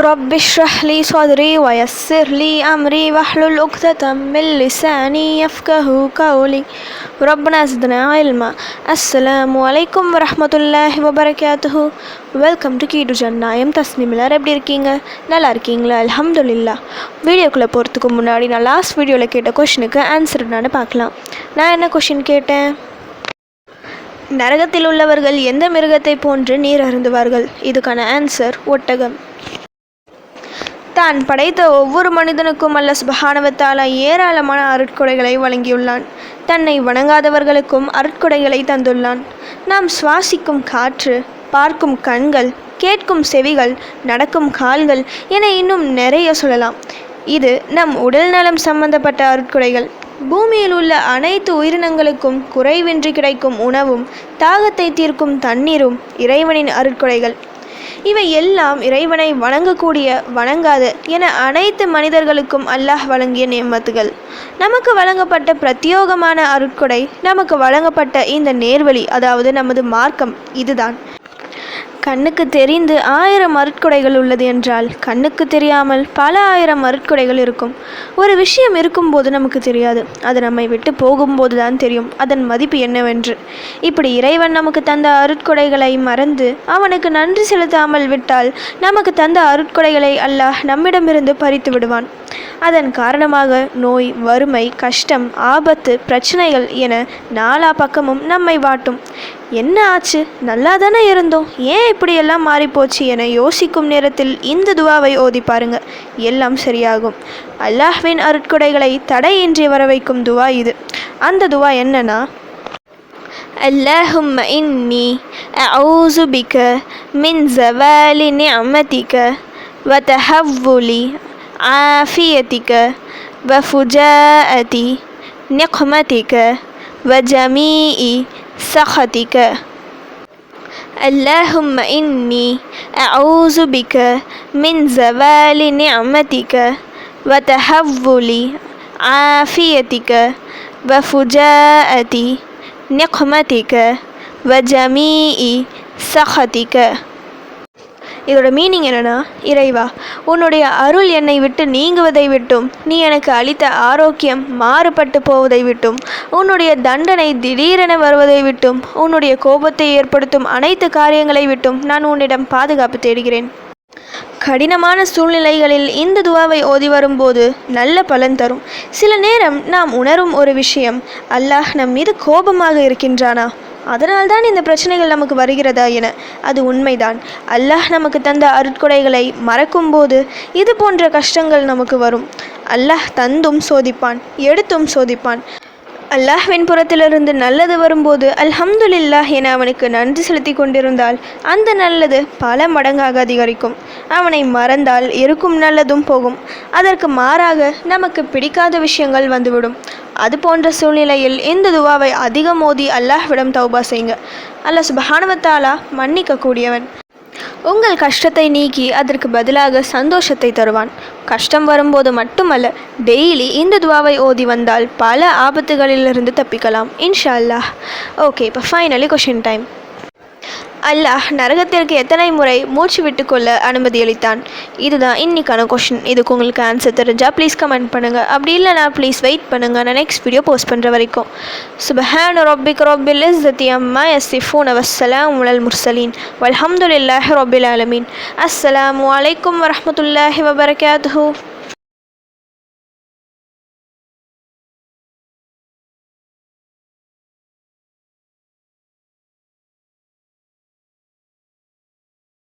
رب اشرح لي صدري ويسر لي أمري واحلل عقدة من لساني يفقه قولي ربنا زدنا علما. அஸ்ஸலாமு அலைக்கும் வரஹ்மத்துல்லாஹி வபரகாத்துஹு. வெல்கம் டு கீடு ஜன்னா. தஸ்னீம். எல்லாரும் எப்படி இருக்கீங்க? நல்லா இருக்கீங்களா? அல்ஹம்துலில்லாஹ். வீடியோக்குள்ளே போகிறதுக்கு முன்னாடி நான் லாஸ்ட் வீடியோவில் கேட்ட கொஷினுக்கு ஆன்சர் என்னன்னு பார்க்கலாம். நான் என்ன கொஷின் கேட்டேன்? நரகத்தில் உள்ளவர்கள் எந்த மிருகத்தை போன்று நீர் அருந்துவார்கள்? இதுக்கான ஆன்சர் ஒட்டகம். தான் படைத்த ஒவ்வொரு மனிதனுக்கும் அல்லாஹ் சுப்ஹானஹு வ தஆலா ஏராளமான அருட்கொடைகளை வழங்கியுள்ளான். தன்னை வணங்காதவர்களுக்கும் அருட்கொடைகளை தந்துள்ளான். நாம் சுவாசிக்கும் காற்று, பார்க்கும் கண்கள், கேட்கும் செவிகள், நடக்கும் கால்கள் என இன்னும் நிறைய சொல்லலாம். இது நம் உடல் நலம் சம்பந்தப்பட்ட அருட்கொடைகள். பூமியில் உள்ள அனைத்து உயிரினங்களுக்கும் குறைவின்றி கிடைக்கும் உணவும் தாகத்தை தீர்க்கும் தண்ணீரும் இறைவனின் அருட்கொடைகள். இவை எல்லாம் இறைவனை வணங்கக்கூடிய வணங்காத என அனைத்து மனிதர்களுக்கும் அல்லாஹ் வழங்கிய நியமத்துகள். நமக்கு வழங்கப்பட்ட பிரத்யோகமான அருட்கொடை, நமக்கு வழங்கப்பட்ட இந்த நேர்வழி, அதாவது நமது மார்க்கம் இதுதான். கண்ணுக்கு தெரிந்து 1000 அருட்கொடைகள் உள்ளது என்றால் கண்ணுக்கு தெரியாமல் பல 1000 அருட்கொடைகள் இருக்கும். ஒரு விஷயம் இருக்கும்போது நமக்கு தெரியாது, அது நம்மை விட்டு போகும்போது தான் தெரியும் அதன் மதிப்பு என்னவென்று. இப்படி இறைவன் நமக்கு தந்த அருட்கொடைகளை மறந்து அவனுக்கு நன்றி செலுத்தாமல் விட்டால் நமக்கு தந்த அருட்கொடைகளை அல்லாஹ் நம்மிடமிருந்து பறித்து விடுவான். அதன் காரணமாக நோய், வறுமை, கஷ்டம், ஆபத்து, பிரச்சனைகள் என நாலா பக்கமும் நம்மை வாட்டும். என்ன ஆச்சு? நல்லா தானே இருந்தோம், ஏன் இப்படியெல்லாம் மாறிப்போச்சு என யோசிக்கும் நேரத்தில் இந்த துவாவை ஓதி பாருங்க, எல்லாம் சரியாகும். அல்லாஹ்வின் அருட்கொடைகளை தடையின்றி வர வைக்கும் துவா இது. அந்த துவா என்னன்னா, அல்லாஹும்ம இன்னி அஊஸு பிக மின் ஸவாலி நிஅமதிக வ தஹவ்வுலி ஆஃபியதிக வ ஃபுஜாஅதி நிக்மதிக வ ஜமீஇ سخطك. اللهم إني أعوذ بك من زوال نعمتك وتحول عافيتك وفجاءة نقمتك وجميع سخطك. இதோட மீனிங் என்னென்னா, இறைவா, உன்னுடைய அருள் என்னை விட்டு நீங்குவதை விட்டும், நீ எனக்கு அளித்த ஆரோக்கியம் மாறுபட்டு போவதை விட்டும், உன்னுடைய தண்டனை திடீரென வருவதை விட்டும், உன்னுடைய கோபத்தை ஏற்படுத்தும் அனைத்து காரியங்களை விட்டும் நான் உன்னிடம் பாதுகாப்பு தேடுகிறேன். கடினமான சூழ்நிலைகளில் இந்த துவாவை ஓதி வரும்போது நல்ல பலன் தரும். சில நேரம் நாம் உணரும் ஒரு விஷயம், அல்லாஹ் நம் மீது கோபமாக இருக்கின்றானா, அதனால்தான் இந்த பிரச்சனைகள் நமக்கு வருகிறதா என. அது உண்மைதான். அல்லாஹ் நமக்கு தந்த அருட்கொடைகளை மறக்கும்போது இது போன்ற கஷ்டங்கள் நமக்கு வரும். அல்லாஹ் தந்தும் சோதிப்பான், எடுத்தும் சோதிப்பான். அல்லாஹ்வின் புறத்திலிருந்து நல்லது வரும்போது அல்ஹம்துலில்லாஹ் என அவனுக்கு நன்றி செலுத்தி கொண்டிருந்தால் அந்த நல்லது பல மடங்காக அதிகரிக்கும். அவனை மறந்தால் இருக்கும் நல்லதும் போகும். அதற்கு மாறாக நமக்கு பிடிக்காத விஷயங்கள் வந்துவிடும். அது போன்ற சூழ்நிலையில் இந்த துவாவை அதிகம் ஓதி அல்லாஹ்விடம் தௌபா செய்யுங்க. அல்லாஹ் சுப்ஹானஹு வ தஆலா மன்னிக்க கூடியவன். உங்கள் கஷ்டத்தை நீக்கி அதற்கு பதிலாக சந்தோஷத்தை தருவான். கஷ்டம் வரும்போது மட்டுமல்ல, டெய்லி இந்த துவாவை ஓதி வந்தால் பல ஆபத்துகளிலிருந்து தப்பிக்கலாம் இன்ஷா அல்லாஹ். ஓகே, இப்போ ஃபைனலி கொஷின் டைம். அல்லாஹ் நரகத்திற்கு எத்தனை முறை மூச்சு விட்டுக்கொள்ள அனுமதி அளித்தான்? இதுதான் இன்னைக்கான கொஷின். இதுக்கு உங்களுக்கு ஆன்சர் தெரிஞ்சால் ப்ளீஸ் கமெண்ட் பண்ணுங்கள். அப்படி இல்லைனா ப்ளீஸ் வெயிட் பண்ணுங்கள், நான் நெக்ஸ்ட் வீடியோ போஸ்ட் பண்ணுற வரைக்கும். சுப்ஹான ரப்பிக ரப்பில் இஸ்ஸத்தி அம்மா யசிஃபூன வஸ்ஸலாமு அலல் முர்சலீன் வல்ஹம்துலில்லாஹி ரப்பில் ஆலமீன். அஸ்ஸலாமு அலைக்கும் வரஹ்மத்துல்லாஹி வபரகாத்துஹு.